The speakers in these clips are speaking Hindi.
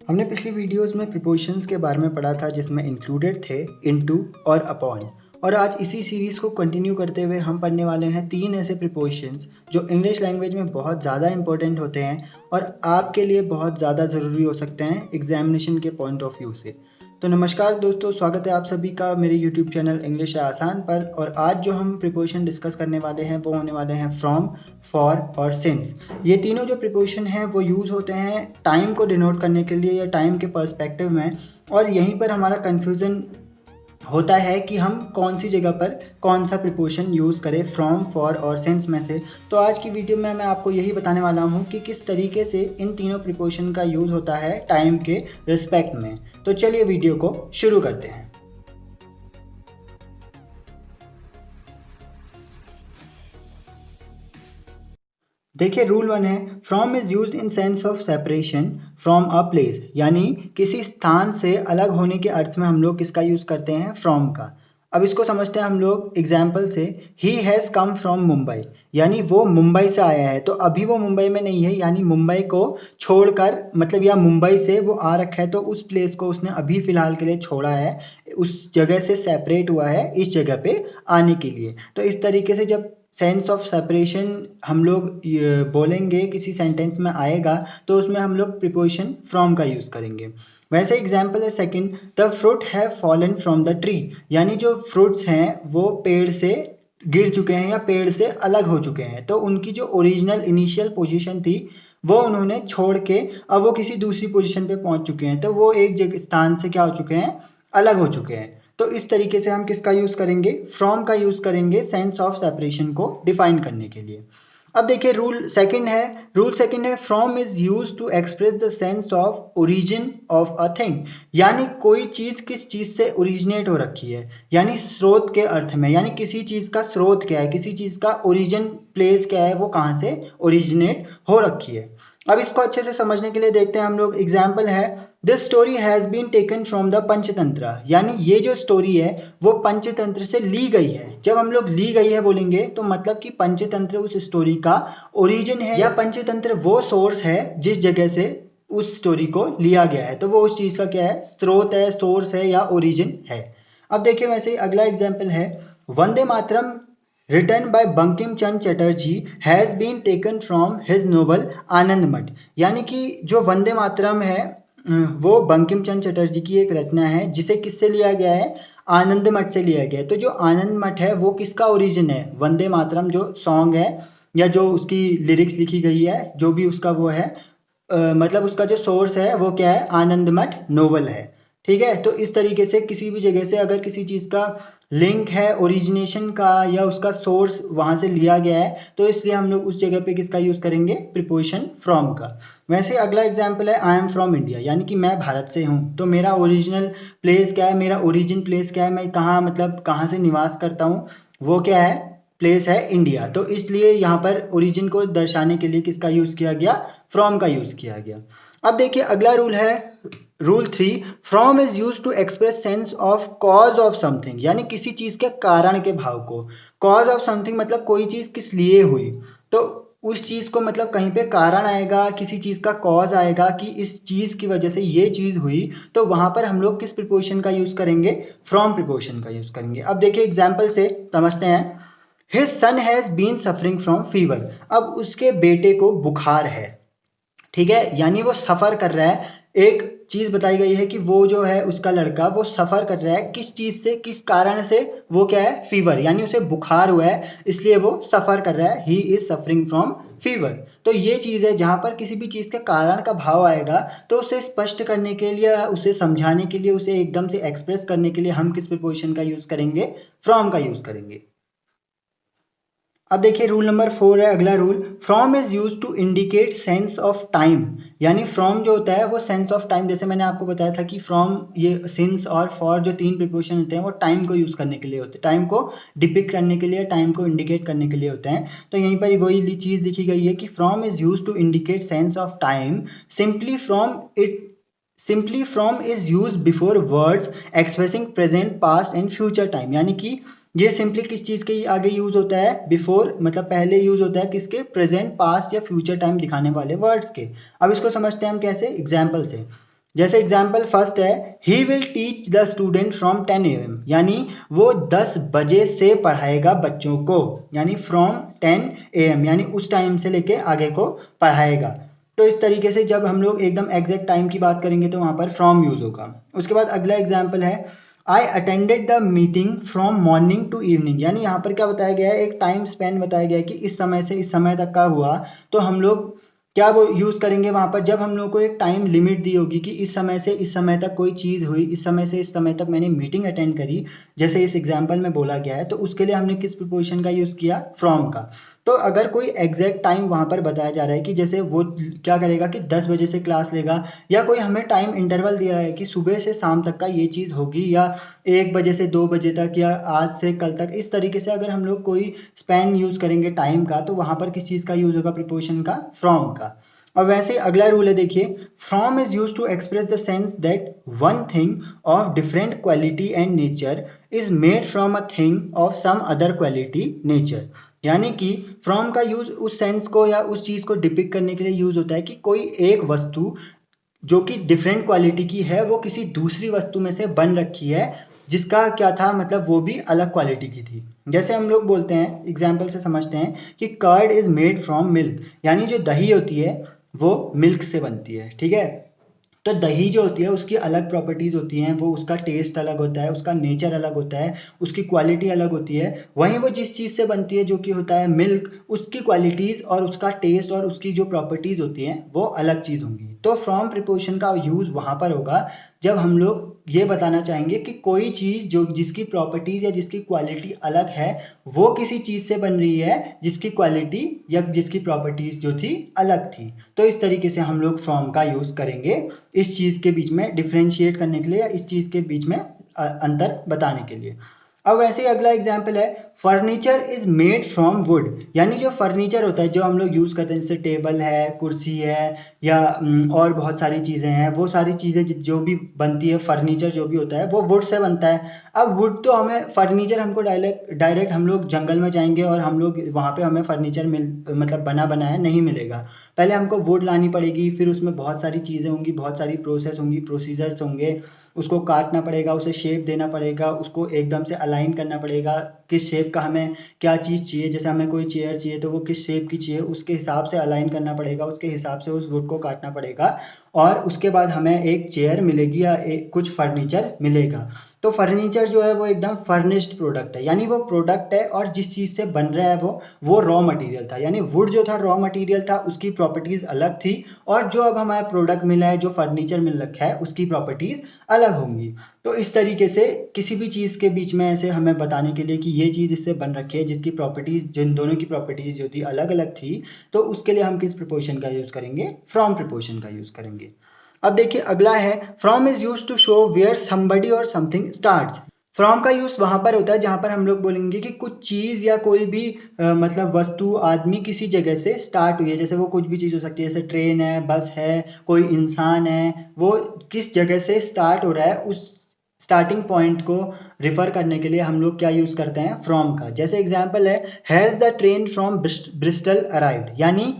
हमने पिछली वीडियोस में प्रीपोजिशंस के बारे में पढ़ा था जिसमें इंक्लूडेड थे इनटू और अपॉन। और आज इसी सीरीज़ को कंटिन्यू करते हुए हम पढ़ने वाले हैं 3 ऐसे प्रीपोजिशंस जो इंग्लिश लैंग्वेज में बहुत ज़्यादा इंपॉर्टेंट होते हैं और आपके लिए बहुत ज़्यादा ज़रूरी हो सकते हैं एग्जामिनेशन के पॉइंट ऑफ व्यू से। तो नमस्कार दोस्तों, स्वागत है आप सभी का मेरे यूट्यूब चैनल इंग्लिश आसान पर। और आज जो हम प्रीपोजिशन डिस्कस करने वाले हैं वो होने वाले हैं फ्रॉम, फॉर और सिंस। ये तीनों जो प्रीपोजिशन हैं वो यूज़ होते हैं टाइम को डिनोट करने के लिए या टाइम के पर्सपेक्टिव में। और यहीं पर हमारा कन्फ्यूज़न होता है कि हम कौन सी जगह पर कौन सा प्रीपोजिशन यूज़ करें फ्रॉम, फॉर और सिंस में से। तो आज की वीडियो में मैं आपको यही बताने वाला हूँ कि किस तरीके से इन तीनों प्रीपोजिशन का यूज़ होता है टाइम के रिस्पेक्ट में। तो चलिए वीडियो को शुरू करते हैं। देखिए, रूल 1 है from is use in sense of separation from a place, यानी किसी स्थान से अलग होने के अर्थ में हम लोग किसका यूज करते हैं, फ्रॉम का। अब इसको समझते हैं हम लोग एग्जाम्पल से। He has come from Mumbai, यानी वो मुंबई से आया है। तो अभी वो मुंबई में नहीं है, यानी मुंबई को छोड़कर, मतलब या मुंबई से वो आ रखा है तो उस प्लेस को उसने अभी फिलहाल के लिए छोड़ा है, उस जगह से सेपरेट हुआ है इस जगह पे आने के लिए। तो इस तरीके से जब सेंस ऑफ सेपरेशन हम लोग बोलेंगे किसी सेंटेंस में आएगा तो उसमें हम लोग प्रीपोजिशन फ्रॉम का यूज़ करेंगे। वैसे एग्जाम्पल है second, the fruit have fallen from the tree, यानी जो फ्रूट्स हैं वो पेड़ से गिर चुके हैं या पेड़ से अलग हो चुके हैं। तो उनकी जो ओरिजिनल इनिशियल पोजीशन थी वो उन्होंने छोड़ के अब वो किसी दूसरी पोजीशन पे पहुंच चुके हैं, तो वो एक जगह स्थान से क्या हो चुके हैं, अलग हो चुके हैं। तो इस तरीके से हम किसका यूज करेंगे, फ्रॉम का यूज करेंगे सेंस ऑफ सेपरेशन को डिफाइन करने के लिए। अब देखिए रूल सेकंड है from is use to express the sense of origin of a thing, यानी कोई चीज किस चीज से ओरिजिनेट हो रखी है, यानी स्रोत के अर्थ में, यानी किसी चीज का स्रोत क्या है, किसी चीज का ओरिजिन प्लेस क्या है, वो कहाँ से ओरिजिनेट हो रखी है। अब इसको अच्छे से समझने के लिए देखते हैं हम लोग। एग्जाम्पल है this story has been taken from the Panchatantra, यानी ये जो स्टोरी है वो पंचतंत्र से ली गई है। जब हम लोग ली गई है बोलेंगे तो मतलब कि पंचतंत्र उस स्टोरी का ओरिजिन है, या पंचतंत्र वो सोर्स है जिस जगह से उस स्टोरी को लिया गया है। तो वो उस चीज का क्या है, स्रोत है, सोर्स है या ओरिजिन है। अब देखिए वैसे ही अगला एग्जाम्पल है Vande Mataram written by Bankim Chandra Chatterjee has been taken from his novel Anand Math, यानी कि जो वंदे मातरम है वो बंकिम चंद्र चटर्जी की एक रचना है जिसे किससे लिया गया है, आनंद मठ से लिया गया है। तो जो आनंद मठ है वो किसका ओरिजिन है, वंदे मातरम जो सॉन्ग है या जो उसकी लिरिक्स लिखी गई है, जो भी उसका वो है, मतलब उसका जो सोर्स है वो क्या है, आनंद मठ नोवेल है। ठीक है, तो इस तरीके से किसी भी जगह से अगर किसी चीज़ का लिंक है ओरिजिनेशन का या उसका सोर्स वहां से लिया गया है तो इसलिए हम लोग उस जगह पे किसका यूज करेंगे, प्रीपोजिशन फ्रॉम का। वैसे अगला एग्जाम्पल है आई एम फ्रॉम इंडिया, यानी कि मैं भारत से हूँ। तो मेरा ओरिजिनल प्लेस क्या है, मेरा ओरिजिन प्लेस क्या है, मैं कहाँ, मतलब कहाँ से निवास करता हूँ, वो क्या है, प्लेस है इंडिया। तो इसलिए यहाँ पर ओरिजिन को दर्शाने के लिए किसका यूज किया गया, फ्रॉम का यूज किया गया। अब देखिए अगला रूल है rule 3, from is use to express sense of cause of something, यानी किसी चीज के कारण के भाव को। कॉज ऑफ समथिंग मतलब कोई चीज किस लिए हुई, तो उस चीज को मतलब कहीं पे कारण आएगा, किसी चीज का कॉज आएगा कि इस चीज की वजह से ये चीज हुई, तो वहां पर हम लोग किस प्रीपोजिशन का यूज करेंगे, फ्रॉम प्रीपोजिशन का यूज करेंगे। अब देखिए एग्जाम्पल से समझते हैं। His son has been suffering from fever, अब उसके बेटे को बुखार है। ठीक है, यानी वो सफर कर रहा है। एक चीज बताई गई है कि वो जो है उसका लड़का वो सफर कर रहा है, किस चीज से, किस कारण से, वो क्या है, फीवर, यानी उसे बुखार हुआ है इसलिए वो सफर कर रहा है, he is suffering from fever. तो ये चीज है जहां पर किसी भी चीज के कारण का भाव आएगा तो उसे स्पष्ट करने के लिए, उसे समझाने के लिए, उसे एकदम से एक्सप्रेस करने के लिए हम किस प्रीपोजिशन का यूज करेंगे, फ्रॉम का यूज करेंगे। अब देखिए रूल नंबर 4 है अगला rule, from is use to indicate sense of time, यानी फ्रॉम जो होता है वो सेंस ऑफ टाइम, जैसे मैंने आपको बताया था कि फ्रॉम, ये सिंस और फॉर जो तीन प्रीपोजिशन होते हैं वो टाइम को यूज करने के लिए होते हैं, टाइम को डिपिक्ट करने के लिए, टाइम को इंडिकेट करने के लिए होते हैं। तो यहीं पर वही चीज लिखी गई है कि from is use to indicate sense of time simply from it, simply from is use before words expressing present, past and future time, यानी कि ये सिंपली किस चीज के आगे यूज होता है, बिफोर मतलब पहले यूज होता है किसके, प्रेजेंट, पास्ट या फ्यूचर टाइम दिखाने वाले वर्ड्स के। अब इसको समझते हैं हम कैसे, एग्जाम्पल से। जैसे एग्जाम्पल फर्स्ट है, he will teach the student from 10 AM, यानी वो 10 बजे से पढ़ाएगा बच्चों को, यानी फ्रॉम 10 AM यानी उस टाइम से लेके आगे को पढ़ाएगा। तो इस तरीके से जब हम लोग एकदम एग्जैक्ट टाइम की बात करेंगे तो वहां पर फ्रॉम यूज होगा। उसके बाद अगला एग्जाम्पल है, I attended the meeting from morning to evening, यानी यहाँ पर क्या बताया गया है, एक टाइम स्पेन बताया गया है कि इस समय से इस समय तक का हुआ। तो हम लोग क्या वो यूज करेंगे वहां पर, जब हम लोग को एक टाइम लिमिट दी होगी कि इस समय से इस समय तक कोई चीज हुई, इस समय से इस समय तक मैंने मीटिंग अटेंड करी, जैसे इस एग्जांपल में बोला गया है, तो उसके लिए हमने किस प्रीपोजिशन का यूज किया, फ्रॉम का। तो अगर कोई एग्जैक्ट टाइम वहां पर बताया जा रहा है कि जैसे वो क्या करेगा कि 10 बजे से क्लास लेगा, या कोई हमें टाइम इंटरवल दिया है कि सुबह से शाम तक का ये चीज होगी, या 1 बजे से 2 बजे तक, या आज से कल तक, इस तरीके से अगर हम लोग कोई स्पैन यूज करेंगे टाइम का, तो वहां पर किस चीज का यूज होगा, प्रीपोजिशन का, फ्रॉम का। और वैसे अगला रूल है, देखिए, from is use to express the sense that one thing of different quality and nature is made from a thing of some other quality nature, यानी कि फ्रॉम का यूज उस सेंस को या उस चीज को डिपिक्ट करने के लिए यूज होता है कि कोई एक वस्तु जो कि डिफरेंट क्वालिटी की है वो किसी दूसरी वस्तु में से बन रखी है, जिसका क्या था मतलब वो भी अलग क्वालिटी की थी। जैसे हम लोग बोलते हैं, एग्जाम्पल से समझते हैं कि curd is made from milk, यानी जो दही होती है वो मिल्क से बनती है, ठीक है। तो दही जो होती है उसकी अलग प्रॉपर्टीज होती हैं, वो उसका टेस्ट अलग होता है, उसका नेचर अलग होता है, उसकी क्वालिटी अलग होती है। वहीं वो जिस चीज़ से बनती है जो कि होता है मिल्क, उसकी क्वालिटीज और उसका टेस्ट और उसकी जो प्रॉपर्टीज होती हैं वो अलग चीज़ होंगी। तो फ्रॉम प्रिपोजिशन का यूज़ वहाँ पर होगा जब हम लोग ये बताना चाहेंगे कि कोई चीज़ जो जिसकी प्रॉपर्टीज या जिसकी क्वालिटी अलग है, वो किसी चीज़ से बन रही है जिसकी क्वालिटी या जिसकी प्रॉपर्टीज जो थी अलग थी। तो इस तरीके से हम लोग फ्रॉम का यूज़ करेंगे इस चीज के बीच में डिफरेंशिएट करने के लिए, या इस चीज के बीच में अंतर बताने के लिए। अब वैसे ही अगला एग्जाम्पल है, furniture is made from would, यानी जो फर्नीचर होता है जो हम लोग यूज करते हैं, जैसे टेबल है, कुर्सी है, या और बहुत सारी चीजें हैं, वो सारी चीजें जो भी बनती है, फर्नीचर जो भी होता है वो वुड से बनता है। अब वुड तो हमें फर्नीचर हमको डायरेक्ट डायरेक्ट हम लोग जंगल में जाएंगे और हम लोग वहां पे हमें फर्नीचर मतलब बना बनाया नहीं मिलेगा। पहले हमको वुड लानी पड़ेगी, फिर उसमें बहुत सारी चीज़ें होंगी, बहुत सारी प्रोसेस होंगी, प्रोसीजर्स होंगे, उसको काटना पड़ेगा, उसे शेप देना पड़ेगा, उसको एकदम से अलाइन करना पड़ेगा, किस शेप का हमें क्या चीज़ चाहिए, जैसे हमें कोई चेयर चाहिए तो वो किस शेप की चाहिए उसके हिसाब से अलाइन करना पड़ेगा, उसके हिसाब से उस वुड को काटना पड़ेगा, और उसके बाद हमें एक चेयर मिलेगी या एक कुछ फर्नीचर मिलेगा। तो फर्नीचर जो है वो एकदम फर्निश्ड प्रोडक्ट है, यानी वो प्रोडक्ट है और जिस चीज़ से बन रहा है वो रॉ मटेरियल था, यानी वुड जो था रॉ मटेरियल था, उसकी प्रॉपर्टीज अलग थी, और जो अब हमारा प्रोडक्ट मिला है, जो फर्नीचर मिल रखा है, उसकी प्रॉपर्टीज अलग होंगी। तो इस तरीके से किसी भी चीज़ के बीच में ऐसे हमें बताने के लिए कि ये चीज़ इससे बन रखी है जिसकी प्रॉपर्टीज, जिन दोनों की प्रॉपर्टीज जो थी अलग अलग थी, तो उसके लिए हम किस प्रिपोजिशन का यूज़ करेंगे, फ्रॉम प्रिपोजिशन का यूज़ करेंगे। अब देखिए अगला है, from is use to show where somebody or something starts. From का यूज वहां पर होता है जहां पर हम लोग बोलेंगे कि कुछ चीज या कोई भी मतलब वस्तु, आदमी किसी जगह से स्टार्ट हुई है, जैसे वो कुछ भी चीज हो सकती है, जैसे ट्रेन है, बस है, कोई इंसान है, वो किस जगह से स्टार्ट हो रहा है, उस स्टार्टिंग पॉइंट को रिफर करने के लिए हम लोग क्या यूज करते हैं, फ्रॉम का। जैसे एग्जाम्पल है, has the train from Bristol arrived, यानी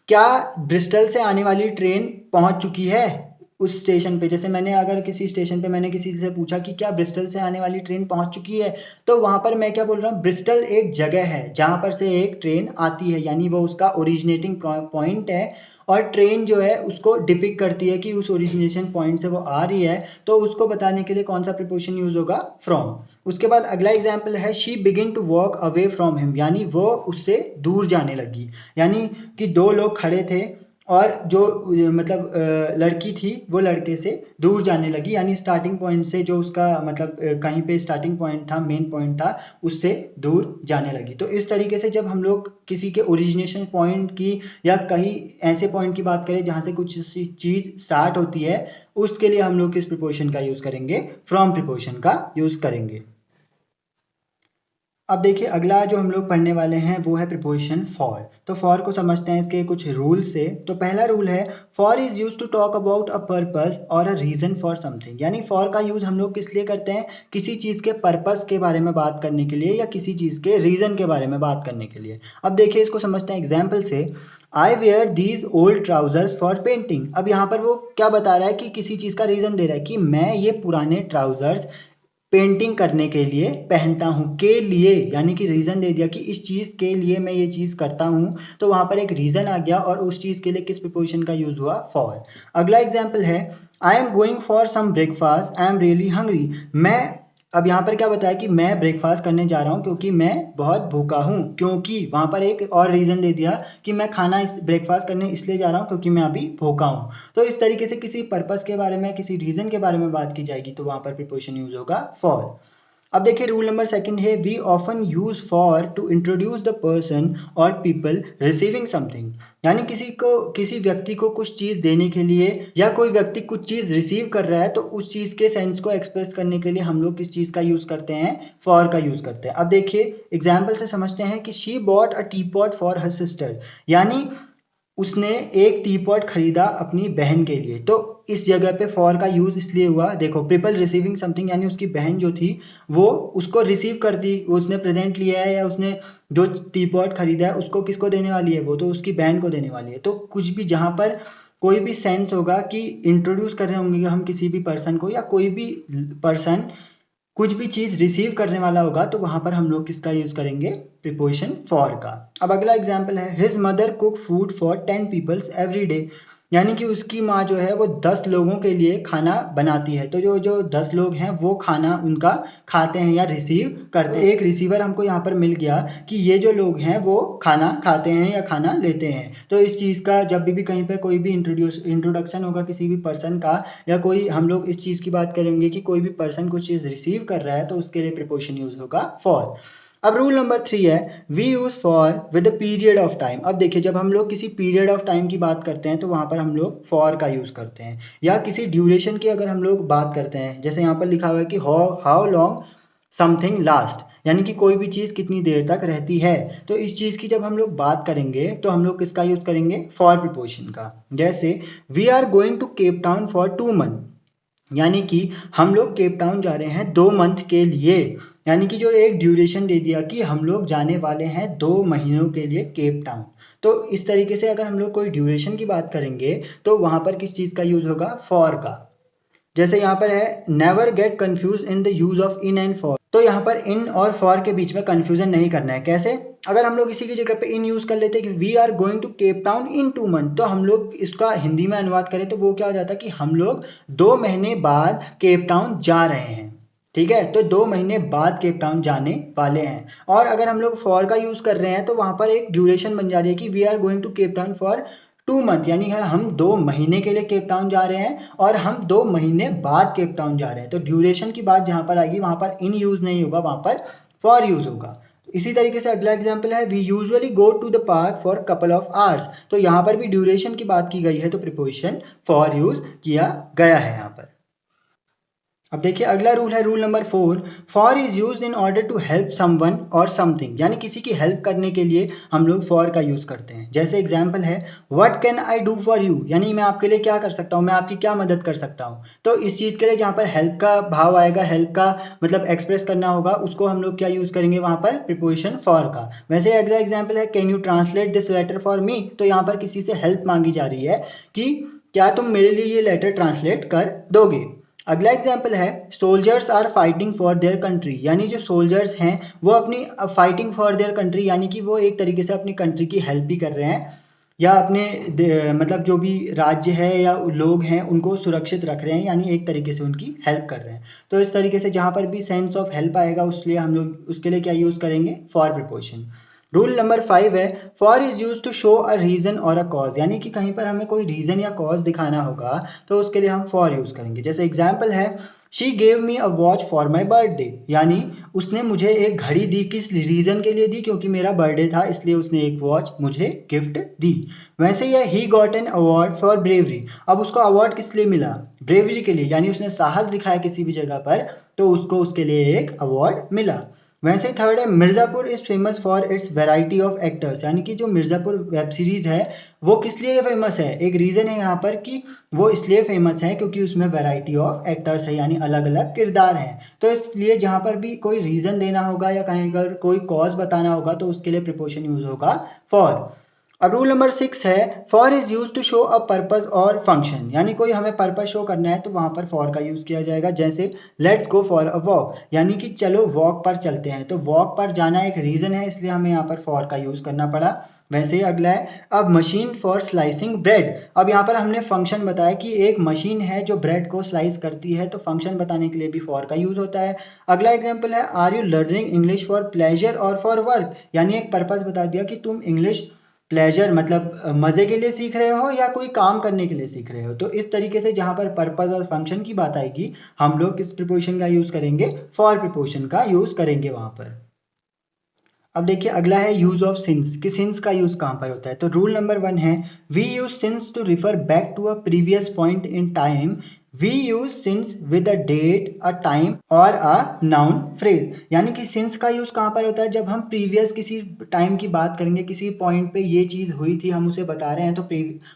क्या ब्रिस्टल से आने वाली ट्रेन पहुंच चुकी है उस स्टेशन पे। जैसे मैंने अगर किसी स्टेशन पे मैंने किसी से पूछा कि क्या ब्रिस्टल से आने वाली ट्रेन पहुंच चुकी है, तो वहां पर मैं क्या बोल रहा हूँ, ब्रिस्टल एक जगह है जहां पर से एक ट्रेन आती है, यानी वो उसका ओरिजिनेटिंग पॉइंट है, और ट्रेन जो है उसको डिपिक्ट करती है कि उस ओरिजिनेशन पॉइंट से वो आ रही है, तो उसको बताने के लिए कौन सा प्रिपोजिशन यूज होगा, फ्रॉम। उसके बाद अगला एग्जाम्पल है, she begin to walk away from him, यानी वो उससे दूर जाने लगी, यानी कि दो लोग खड़े थे और जो मतलब लड़की थी वो लड़के से दूर जाने लगी, यानी स्टार्टिंग पॉइंट से जो उसका मतलब कहीं पे स्टार्टिंग पॉइंट था, मेन पॉइंट था, उससे दूर जाने लगी। तो इस तरीके से जब हम लोग किसी के ओरिजिनेशन पॉइंट की या कहीं ऐसे पॉइंट की बात करें जहां से कुछ चीज स्टार्ट होती है, उसके लिए हम लोग किस प्रिपोजिशन का यूज करेंगे, फ्रॉम प्रिपोजिशन का यूज करेंगे। अब देखिए अगला जो हम लोग पढ़ने वाले हैं वो है प्रिपोजिशन फॉर। तो फॉर को समझते हैं इसके कुछ रूल से। तो पहला रूल है, for is use to talk about a purpose or a reason for something, यानी फॉर का यूज हम लोग किस लिए करते हैं, किसी चीज के पर्पस के बारे में बात करने के लिए या किसी चीज के रीजन के बारे में बात करने के लिए। अब देखिए इसको समझते हैं एग्जाम्पल से, I wear these old trousers for painting. अब यहाँ पर वो क्या बता रहा है कि किसी चीज़ का रीज़न दे रहा है कि मैं ये पुराने ट्राउजर्स पेंटिंग करने के लिए पहनता हूँ, के लिए यानी कि रीज़न दे दिया कि इस चीज़ के लिए मैं ये चीज़ करता हूँ, तो वहाँ पर एक रीज़न आ गया और उस चीज़ के लिए किस प्रीपोजिशन का यूज़ हुआ, फॉर। अगला एग्जाम्पल है I am going for some breakfast I am really hungry. मैं, अब यहाँ पर क्या बताया कि मैं ब्रेकफास्ट करने जा रहा हूँ क्योंकि मैं बहुत भूखा हूँ, क्योंकि वहाँ पर एक और रीज़न दे दिया कि मैं खाना ब्रेकफास्ट करने इसलिए जा रहा हूँ क्योंकि मैं अभी भूखा हूँ। तो इस तरीके से किसी पर्पस के बारे में, किसी रीज़न के बारे में बात की जाएगी तो वहाँ पर प्रीपोजिशन यूज होगा फॉर। अब देखिए रूल नंबर सेकंड है we often use for to introduce the person or people receiving something. यानी किसी व्यक्ति को कुछ चीज देने के लिए या कोई व्यक्ति कुछ चीज रिसीव कर रहा है तो उस चीज के सेंस को एक्सप्रेस करने के लिए हम लोग किस चीज का यूज करते हैं, फॉर का यूज करते हैं। अब देखिए एग्जाम्पल से समझते हैं कि she bought a T pot for her sister, यानी उसने एक टी पॉट खरीदा अपनी बहन के लिए। तो इस जगह पे फॉर का यूज इसलिए हुआ, देखो पीपल रिसीविंग समथिंग यानी उसकी बहन जो थी वो उसको रिसीव कर दी, उसने प्रेजेंट लिया है या उसने जो टी पॉट खरीदा है उसको किसको देने वाली है, वो तो उसकी बहन को देने वाली है। तो कुछ भी जहाँ पर कोई भी सेंस होगा कि इंट्रोड्यूस कर रहे होंगे हम किसी भी पर्सन को या कोई भी पर्सन कुछ भी चीज रिसीव करने वाला होगा तो वहां पर हम लोग किसका यूज करेंगे, प्रीपोजिशन फॉर का। अब अगला एग्जांपल है his mother cook food for 10 peoples every day. यानी कि उसकी माँ जो है वो 10 लोगों के लिए खाना बनाती है। तो जो जो 10 लोग हैं वो खाना उनका खाते हैं या रिसीव करते हैं। एक रिसीवर हमको यहाँ पर मिल गया कि ये जो लोग हैं वो खाना खाते हैं या खाना लेते हैं। तो इस चीज़ का जब भी कहीं पर कोई भी इंट्रोडक्शन होगा किसी भी पर्सन का या कोई, हम लोग इस चीज़ की बात करेंगे कि कोई भी पर्सन कुछ चीज़ रिसीव कर रहा है तो उसके लिए प्रीपोजिशन यूज होगा फॉर। अब रूल नंबर 3 है we use for with period of time. अब देखिए जब हम लोग किसी पीरियड ऑफ टाइम की बात करते हैं तो वहां पर हम लोग फॉर का यूज करते हैं, या किसी ड्यूरेशन की अगर हम लोग बात करते हैं, जैसे यहाँ पर लिखा हुआ है कि हाउ लॉन्ग समथिंग लास्ट, यानी कि कोई भी चीज कितनी देर तक रहती है। तो इस चीज की जब हम लोग बात करेंगे तो हम लोग किसका यूज करेंगे, फॉर प्रीपोजिशन का। जैसे we are going to Cape Town for 2 month, यानी कि हम लोग केप टाउन जा रहे हैं 2 मंथ के लिए। यानी कि जो एक ड्यूरेशन दे दिया कि हम लोग जाने वाले हैं 2 महीनों के लिए केप टाउन। तो इस तरीके से अगर हम लोग कोई ड्यूरेशन की बात करेंगे तो वहां पर किस चीज का यूज होगा, फॉर का। जैसे यहाँ पर है never get confuse in the use of in and for. तो यहाँ पर इन और फॉर के बीच में कंफ्यूजन नहीं करना है। कैसे, अगर हम लोग इसी की जगह पे इन यूज कर लेते हैं कि we are going to Cape Town in 2 month, तो हम लोग इसका हिंदी में अनुवाद करें तो वो क्या हो जाता है कि हम लोग 2 महीने बाद केप टाउन जा रहे हैं। ठीक है, तो 2 महीने बाद केप टाउन जाने वाले हैं। और अगर हम लोग फॉर का यूज कर रहे हैं तो वहां पर एक ड्यूरेशन बन जा रही है कि we are going to Cape Town for 2 month, यानी हम 2 महीने के लिए केप टाउन जा रहे हैं और हम 2 महीने बाद केप टाउन जा रहे हैं। तो ड्यूरेशन की बात जहां पर आएगी वहां पर इन यूज नहीं होगा, वहां पर फॉर यूज होगा। इसी तरीके से अगला एग्जांपल है we usually go to the park for couple of hours. तो यहाँ पर भी ड्यूरेशन की बात की गई है तो प्रीपोजिशन फॉर यूज किया गया है यहाँ पर। अब देखिए अगला रूल है rule number 4, for is use in order to help someone or something. यानी किसी की हेल्प करने के लिए हम लोग फॉर का यूज करते हैं। जैसे एग्जांपल है what can I do for you, यानी मैं आपके लिए क्या कर सकता हूँ, मैं आपकी क्या मदद कर सकता हूँ। तो इस चीज के लिए जहाँ पर हेल्प का भाव आएगा, हेल्प का मतलब एक्सप्रेस करना होगा, उसको हम लोग क्या यूज करेंगे वहां पर, प्रीपोजिशन फॉर का। वैसे अगला एग्जाम्पल है can you translate this letter for me. तो यहाँ पर किसी से हेल्प मांगी जा रही है कि क्या तुम मेरे लिए ये लेटर ट्रांसलेट कर दोगे। अगला एग्जाम्पल है soldiers are fighting for their country, यानी जो सोल्जर्स हैं वो अपनी फाइटिंग फॉर देयर कंट्री, यानी कि वो एक तरीके से अपनी कंट्री की हेल्प भी कर रहे हैं या अपने मतलब जो भी राज्य है या लोग हैं उनको सुरक्षित रख रहे हैं, यानी एक तरीके से उनकी हेल्प कर रहे हैं। तो इस तरीके से जहां पर भी सेंस ऑफ हेल्प आएगा उसके हम लोग उसके लिए क्या यूज करेंगे, फॉर प्रीपोजिशन। रूल नंबर 5 है for is use to show a reason or a cause, यानी कि कहीं पर हमें कोई रीजन या कॉज दिखाना होगा तो उसके लिए हम फॉर यूज करेंगे। जैसे एग्जाम्पल है she gave me a watch for my birthday, यानी उसने मुझे एक घड़ी दी, किस रीजन के लिए दी, क्योंकि मेरा बर्थडे था इसलिए उसने एक वॉच मुझे गिफ्ट दी। वैसे ही he got an award for bravery. अब उसको अवार्ड किस लिए मिला, ब्रेवरी के लिए, यानी उसने साहस दिखाया किसी भी जगह पर तो उसको उसके लिए एक अवार्ड मिला। वैसे थर्ड है Mirzapur is famous for its variety of actors, यानी कि जो मिर्जापुर वेब सीरीज है वो किस लिए फेमस है, एक रीजन है यहाँ पर कि वो इसलिए फेमस है क्योंकि उसमें वैरायटी ऑफ एक्टर्स है, यानी अलग अलग किरदार हैं। तो इसलिए जहाँ पर भी कोई रीजन देना होगा या कहीं पर कोई कॉज बताना होगा तो उसके लिए प्रीपोजिशन यूज होगा फॉर। अब रूल नंबर 6 है for is use to show a purpose or function, यानी कोई हमें पर्पस शो करना है तो वहां पर फॉर का यूज किया जाएगा। जैसे let's go for a walk, यानी कि चलो वॉक पर चलते हैं, तो वॉक पर जाना एक रीजन है, इसलिए हमें यहाँ पर फॉर का यूज करना पड़ा। वैसे ही अगला है अब मशीन फॉर स्लाइसिंग ब्रेड। अब यहाँ पर हमने फंक्शन बताया कि एक मशीन है जो ब्रेड को स्लाइस करती है, तो फंक्शन बताने के लिए भी फॉर का यूज होता है। अगला एग्जाम्पल है are you learning English for pleasure or for work, यानी एक पर्पस बता दिया कि तुम इंग्लिश प्लेजर मतलब मजे के लिए सीख रहे हो या कोई काम करने के लिए सीख रहे हो। तो इस तरीके से जहां पर पर्पस और फंक्शन की बात आएगी हम लोग किस प्रीपोजिशन का यूज करेंगे, फॉर प्रीपोजिशन का यूज करेंगे वहां पर। अब देखिए अगला है यूज ऑफ सिंस, कि सिंस का यूज कहां पर होता है। तो रूल नंबर 1 है we use since to refer back to a previous point in time. We use since with a date, a time or a noun phrase, यानी कि सिंस का यूज कहां पर होता है, जब हम प्रीवियस किसी टाइम की बात करेंगे, किसी पॉइंट पे ये चीज हुई थी हम उसे बता रहे हैं, तो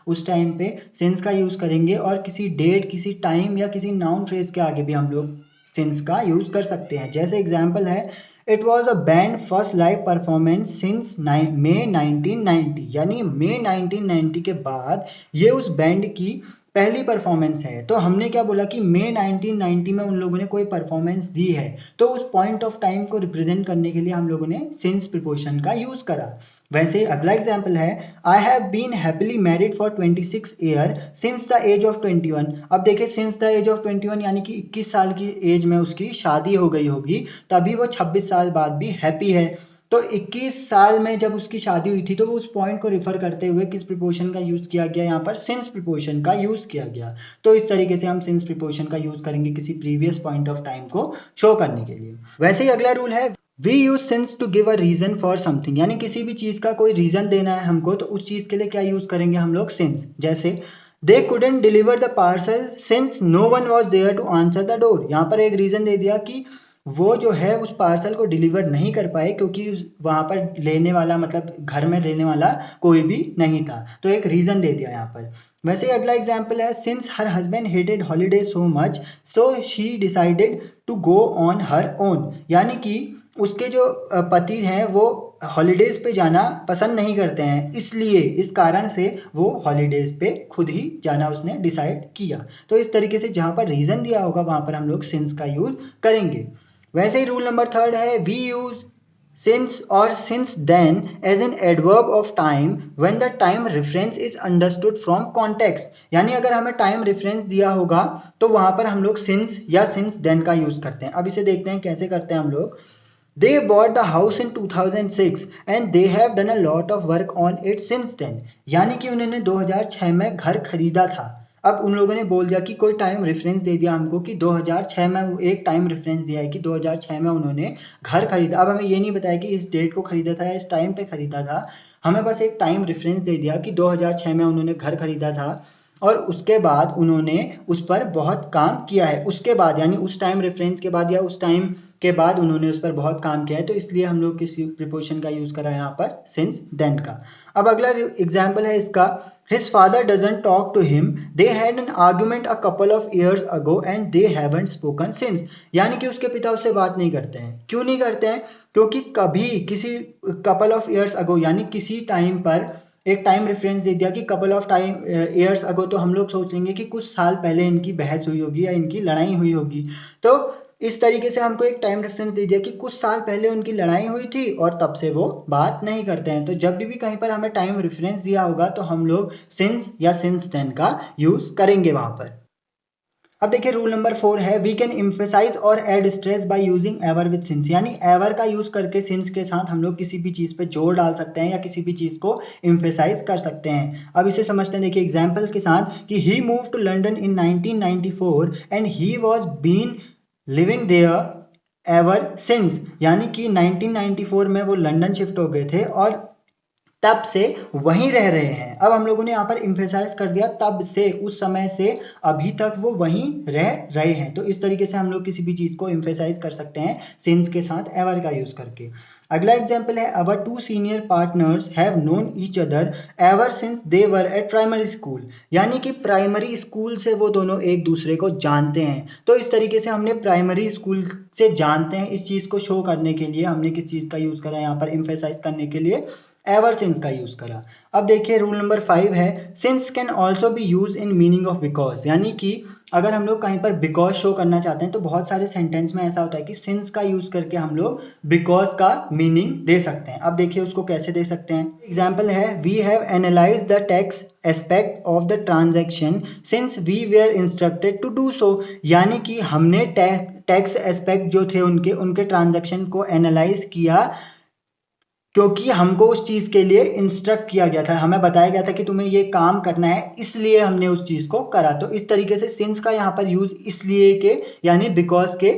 उस टाइम पे सिंस का यूज करेंगे। और किसी डेट, किसी टाइम या किसी नाउन फ्रेज के आगे भी हम लोग सिंस का यूज कर सकते हैं। जैसे एग्जाम्पल है it was a band first live performance since May 1990, यानी मे 1990 के बाद ये उस बैंड की पहली परफॉर्मेंस है। तो हमने क्या बोला कि मे 1990 में उन लोगों ने कोई परफॉर्मेंस दी है, तो उस पॉइंट ऑफ टाइम को रिप्रेजेंट करने के लिए हम लोगों ने सिंस प्रीपोजिशन का यूज करा। वैसे अगला एग्जाम्पल है I have been happily married for 26 year since the age of 21। अब देखिए सिंस द एज ऑफ 21 यानी कि 21 साल की एज में उसकी शादी हो गई होगी, तभी वो 26 साल बाद भी हैप्पी है। तो 21 साल में जब उसकी शादी हुई थी तो उस पॉइंट को रिफर करते हुए किस प्रीपोजिशन का यूज किया गया, यहाँ पर सिंस प्रीपोजिशन का यूज किया गया। तो इस तरीके से हम सिंस प्रीपोजिशन का यूज करेंगे किसी प्रीवियस पॉइंट ऑफ टाइम को शो करने के लिए। वैसे ही अगला रूल है we use since to give a reason for something, यानी किसी भी चीज का कोई रीजन देना है हमको, तो उस चीज के लिए क्या यूज करेंगे हम लोग, सिंस। जैसे they couldn't deliver the parcel since no one was there to answer the door, यहाँ पर एक रीजन दे दिया कि वो जो है उस पार्सल को डिलीवर नहीं कर पाए क्योंकि वहां पर लेने वाला मतलब घर में रहने वाला कोई भी नहीं था, तो एक रीजन दे दिया यहाँ पर। वैसे ही अगला एग्जाम्पल है since her husband hated holiday so much so she decided to go on her own, यानी कि उसके जो पति हैं वो हॉलीडेज पे जाना पसंद नहीं करते हैं, इसलिए इस कारण से वो हॉलीडेज पे खुद ही जाना उसने डिसाइड किया। तो इस तरीके से जहां पर रीजन दिया होगा वहां पर हम लोग सिंस का यूज करेंगे। वैसे ही रूल नंबर 3 है we use since or since then as an adverb of time when the time reference is understood from context, यानी अगर हमें टाइम रेफरेंस दिया होगा तो वहां पर हम लोग सिंस या सिंस देन का यूज करते हैं। अब इसे देखते हैं कैसे करते हैं हम लोग। They bought the house in 2006 and they have done a lot of work on it since then, यानी कि उन्होंने 2006 में घर खरीदा था। अब उन लोगों ने बोल दिया कि कोई टाइम रेफरेंस दे दिया हमको कि 2006 में, एक टाइम रेफरेंस दिया है कि 2006 में उन्होंने घर खरीदा। अब हमें ये नहीं बताया कि इस डेट को खरीदा था या इस टाइम पे खरीदा था, हमें बस एक टाइम रेफरेंस दे दिया कि 2006 में उन्होंने घर खरीदा था और उसके बाद उन्होंने उस पर बहुत काम किया है। उसके बाद यानी उस टाइम रेफरेंस के बाद या उस टाइम के बाद उन्होंने उस पर बहुत काम किया है, तो इसलिए हम लोग किस प्रीपोजिशन का यूज करा यहाँ पर, सिंस देन का। अब अगला एग्जाम्पल है इसका His father doesn't talk to him. They had an argument a couple of years ago and they haven't spoken since. यानी कि उसके पिता उससे बात नहीं करते हैं। क्यों नहीं करते हैं? क्योंकि कभी किसी couple of years ago यानी किसी टाइम पर एक टाइम रेफरेंस दे दिया कि couple of time years ago, तो हम लोग सोच लेंगे कि कुछ साल पहले इनकी बहस हुई होगी या इनकी लड़ाई हुई होगी। तो इस तरीके से हमको एक टाइम रेफरेंस दे दिया कि कुछ साल पहले उनकी लड़ाई हुई थी और तब से वो बात नहीं करते हैं। तो जब भी कहीं पर हमें टाइम रेफरेंस दिया होगा तो हम लोग सिंस या सिंस देन का यूज करेंगे वहां पर। अब देखिए रूल नंबर 4 है वी कैन एम्फेसाइज और add stress by using ever with since, यानी एवर का यूज करके सिंस के साथ हम लोग किसी भी चीज पे जोर डाल सकते हैं या किसी भी चीज को एम्फेसाइज कर सकते हैं। अब इसे समझते हैं, देखिए एग्जांपल के साथ कि he move to London in 1994 and he was been living there ever since, यानी कि 1994 में वो लंदन शिफ्ट हो गए थे और तब से वहीं रह रहे हैं। अब हम लोगों ने यहाँ पर इम्फेसाइज कर दिया तब से, उस समय से अभी तक वो वहीं रह रहे हैं। तो इस तरीके से हम लोग किसी भी चीज को इम्फेसाइज कर सकते हैं सिंस के साथ एवर का यूज करके। अगला एग्जाम्पल है our two senior partners have known each other ever since they were at primary school, यानी कि प्राइमरी स्कूल से वो दोनों एक दूसरे को जानते हैं। तो इस तरीके से हमने प्राइमरी स्कूल से जानते हैं, इस चीज को शो करने के लिए हमने किस चीज का यूज करा यहाँ पर इम्फेसाइज करने के लिए, एवर सिंस का यूज करा। अब देखिए रूल नंबर 5 है, since can also be use in meaning of because, यानी कि अगर हम लोग कहीं पर बिकॉज शो करना चाहते हैं तो बहुत सारे सेंटेंस में ऐसा होता है कि सिंस का यूज करके हम लोग बिकॉज का मीनिंग दे सकते हैं। अब देखिए उसको कैसे दे सकते हैं। एग्जाम्पल है, we have analyse the tax aspect of the transaction since we were instructed to do so, यानी कि हमने टैक्स एस्पेक्ट जो थे उनके ट्रांजैक्शन को एनालाइज किया क्योंकि हमको उस चीज के लिए इंस्ट्रक्ट किया गया था, हमें बताया गया था कि तुम्हें ये काम करना है, इसलिए हमने उस चीज को करा। तो इस तरीके से सिंस का यहाँ पर यूज इसलिए के यानी बिकॉज के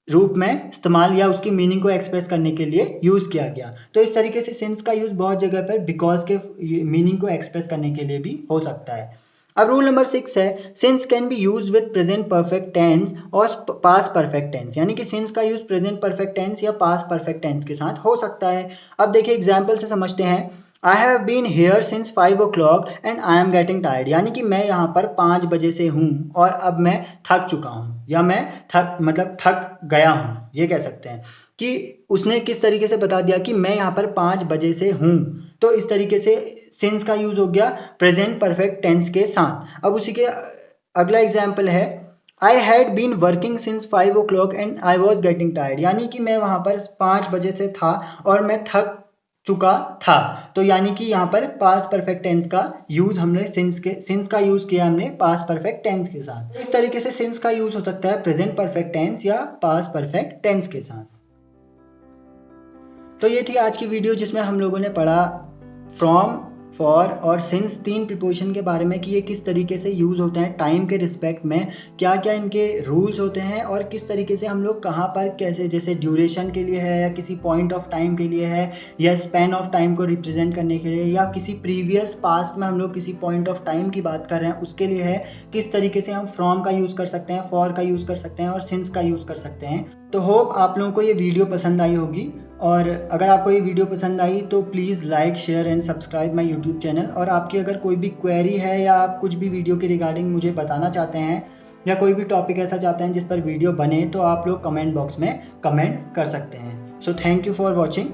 रूप में इस्तेमाल या उसकी मीनिंग को एक्सप्रेस करने के लिए यूज किया गया। तो इस तरीके से सिंस का यूज बहुत जगह पर बिकॉज के मीनिंग को एक्सप्रेस करने के लिए भी हो सकता है। अब रूल नंबर 6 है, since can be use with present perfect tense or past perfect tense, यानी कि सिंस का यूज प्रेजेंट परफेक्ट टेंस या पास्ट परफेक्ट टेंस के साथ हो सकता है। अब देखिए एग्जाम्पल से समझते हैं, I have been here since 5 o'clock and I am getting tired, यानी कि मैं यहाँ पर 5 बजे से हूँ और अब मैं थक चुका हूँ, या मैं थक गया हूँ, ये कह सकते हैं कि उसने किस तरीके से बता दिया कि मैं यहाँ पर 5 बजे से हूँ। तो इस तरीके से सिंस का यूज हो गया प्रेजेंट परफेक्ट टेंस के साथ। अब उसी के अगला एग्जाम्पल है, I had been working since 5 o'clock and I was getting tired, यानी कि मैं वहां पर 5 बजे से था और मैं थक चुका था। तो यानी कि यहाँ पर पास्ट परफेक्ट टेंस का यूज हमने सिंस का यूज किया हमने पास्ट परफेक्ट टेंस के साथ। इस तरीके से सिंस का यूज हो सकता है प्रेजेंट परफेक्ट टेंस या पास्ट परफेक्ट टेंस के साथ। तो ये थी आज की वीडियो जिसमें हम लोगों ने पढ़ा फ्रॉम, फॉर और सिंस, 3 प्रीपोजिशन के बारे में कि ये किस तरीके से यूज होते हैं टाइम के रिस्पेक्ट में, क्या क्या इनके रूल्स होते हैं और किस तरीके से हम लोग कहाँ पर कैसे, जैसे ड्यूरेशन के लिए है या किसी पॉइंट ऑफ टाइम के लिए है या स्पैन ऑफ टाइम को रिप्रेजेंट करने के लिए या किसी प्रीवियस पास्ट में हम लोग किसी पॉइंट ऑफ टाइम की बात कर रहे हैं उसके लिए है, किस तरीके से हम फ्रॉम का यूज कर सकते हैं, फॉर का यूज कर सकते हैं और सिंस का यूज कर सकते हैं। तो होप आप लोगों को ये वीडियो पसंद आई होगी, और अगर आपको ये वीडियो पसंद आई तो please like, share and subscribe my YouTube channel. और आपकी अगर कोई भी क्वेरी है या आप कुछ भी वीडियो के रिगार्डिंग मुझे बताना चाहते हैं या कोई भी टॉपिक ऐसा चाहते हैं जिस पर वीडियो बने, तो आप लोग कमेंट बॉक्स में कमेंट कर सकते हैं। So thank you for watching.